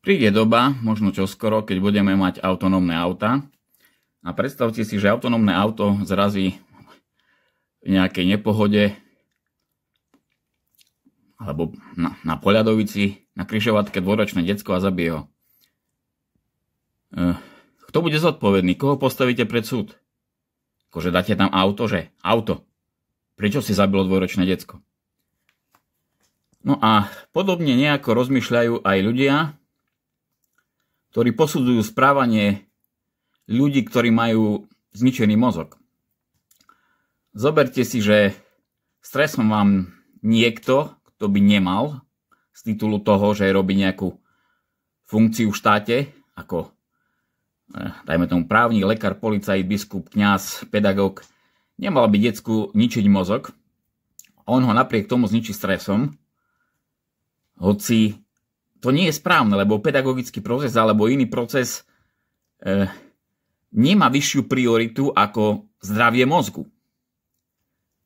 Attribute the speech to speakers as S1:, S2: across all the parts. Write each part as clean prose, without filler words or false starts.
S1: Príde doba, možno čoskoro, keď budeme mať autonómne auta. A predstavte si, že autonómne auto zrazí v nejakej nepohode alebo na poľadovici, na križovatke dvojročné decko a zabije ho. Kto bude zodpovedný? Koho postavíte pred súd? Akože dáte tam auto, že? Auto. Prečo si zabilo dvojročné decko? No a podobne nejako rozmýšľajú aj ľudia, ktorí posudzujú správanie ľudí, ktorí majú zničený mozog. Zoberte si, že stresom vám niekto, kto by nemal, z titulu toho, že robí nejakú funkciu v štáte, ako dajme tomu právnik, lekár, policajt, biskup, kňaz, pedagóg, nemal by decku ničiť mozog. On ho napriek tomu zničí stresom, hoci to nie je správne, lebo pedagogický proces alebo iný proces nemá vyššiu prioritu ako zdravie mozgu.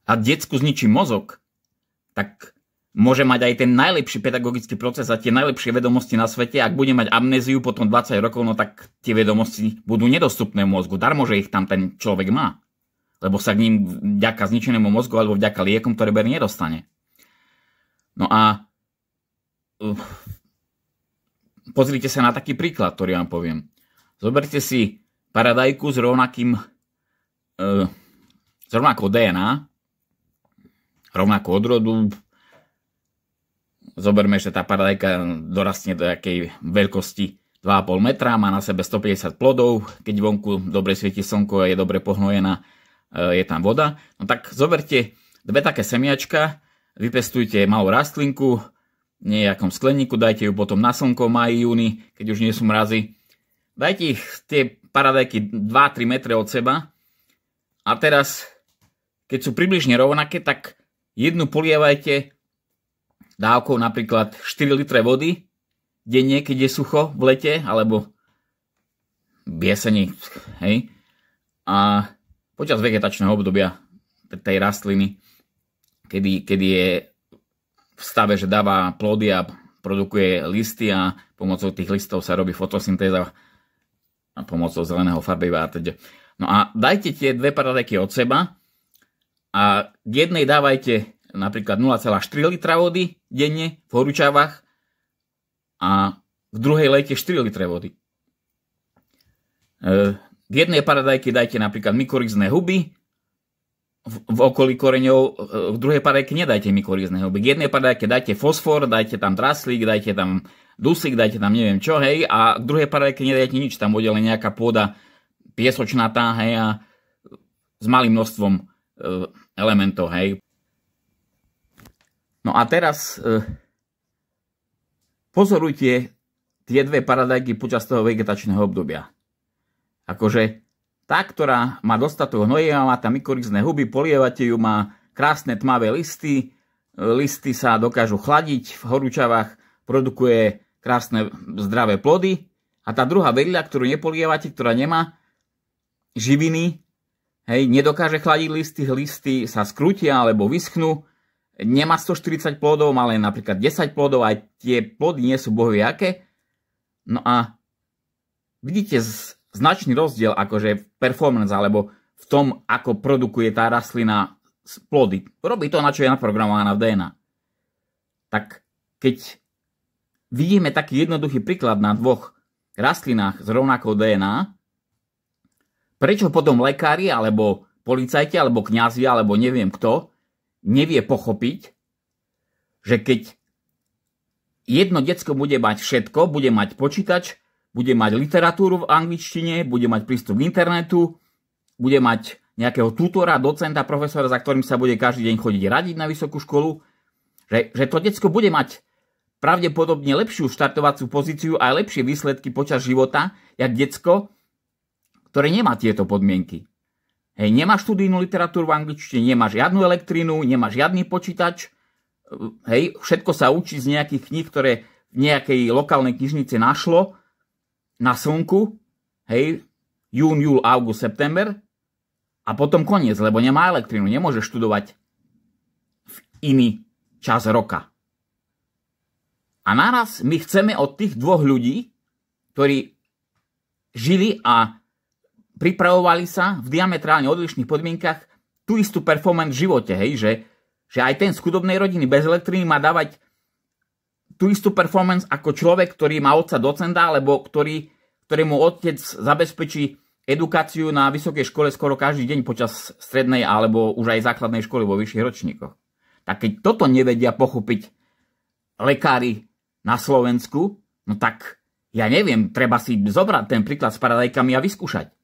S1: A decku zničí mozog, tak môže mať aj ten najlepší pedagogický proces a tie najlepšie vedomosti na svete. Ak bude mať amnéziu potom 20 rokov, no tak tie vedomosti budú nedostupné mozgu. Darmo, že ich tam ten človek má. Lebo sa k ním vďaka zničenému mozgu alebo vďaka liekom, ktoré berie, nedostane. No a pozrite sa na taký príklad, ktorý vám poviem. Zoberte si paradajku s rovnakou DNA, rovnakú odrodu. Zoberme, že tá paradajka dorastne do jakej veľkosti 2,5 metra, má na sebe 150 plodov, keď vonku dobre svieti slnko a je dobre pohnojená, je tam voda. No tak zoberte dve také semiačka, vypestujte malú rastlinku v nejakom skleníku, dajte ju potom na slnko v máji, júni, keď už nie sú mrazy. Dajte ich tie paradajky 2-3 metre od seba a teraz, keď sú približne rovnaké, tak jednu polievajte dávkou napríklad 4 litre vody denne, keď je sucho v lete, alebo v jeseni, hej. A počas vegetačného obdobia tej rastliny, kedy je v stave, že dáva plody a produkuje listy a pomocou tých listov sa robí fotosyntéza a pomocou zeleného farbiva a teda. No a dajte tie dve paradajky od seba a k jednej dávajte napríklad 0,4 litra vody denne v horúčavách a v druhej lejte 4 litre vody. K jednej paradajky dajte napríklad mykorizné huby v okolí koreňov, v druhej paradajke nedajte mykorizné huby. K jednej paradajke dajte fosfor, dajte tam draslík, dajte tam dusík, dajte tam neviem čo, hej, a k druhej paradajke nedajte nič, tam bude len nejaká pôda piesočnatá, hej, a s malým množstvom elementov, hej. No a teraz pozorujte tie dve paradajky počas toho vegetačného obdobia. Akože tá, ktorá má dostatok hnojiva, má tam mykorizné huby, polievate ju, má krásne tmavé listy, listy sa dokážu chladiť v horúčavách, produkuje krásne zdravé plody. A tá druhá vedľa, ktorú nepolievate, ktorá nemá živiny, hej, nedokáže chladiť listy, listy sa skrútia alebo vyschnú, nemá 140 plodov, má len napríklad 10 plodov, aj tie plody nie sú bohviaké. No a vidíte značný rozdiel akože v performance alebo v tom, ako produkuje tá rastlina plody. Robí to, na čo je naprogramovaná v DNA. Tak keď vidíme taký jednoduchý príklad na dvoch rastlinách s rovnakou DNA, prečo potom lekári alebo policajti alebo kňazi alebo neviem kto nevie pochopiť, že keď jedno decko bude mať všetko, bude mať počítač, bude mať literatúru v angličtine, bude mať prístup k internetu, bude mať nejakého tutora, docenta, profesora, za ktorým sa bude každý deň chodiť radiť na vysokú školu, že to decko bude mať pravdepodobne lepšiu štartovaciu pozíciu a lepšie výsledky počas života, jak decko, ktoré nemá tieto podmienky. Hej, nemá študijnú literatúru v angličtine, nemá žiadnu elektrínu, nemá žiadny počítač, hej, všetko sa učí z nejakých kníh, ktoré v nejakej lokálnej knižnici našlo na slnku, hej, jún, júl, august, september a potom koniec, lebo nemá elektrínu, nemôže študovať v iný čas roka. A naraz my chceme od tých dvoch ľudí, ktorí žili a pripravovali sa v diametrálne odlišných podmienkach, tú istú performance v živote, hej, že aj ten z chudobnej rodiny bez elektriny má dávať tú istú performance ako človek, ktorý má otca docenta, alebo ktorému otec zabezpečí edukáciu na vysokej škole skoro každý deň počas strednej alebo už aj základnej školy vo vyšších ročníkoch. Tak keď toto nevedia pochopiť lekári na Slovensku, no tak ja neviem, treba si zobrať ten príklad s paradajkami a vyskúšať.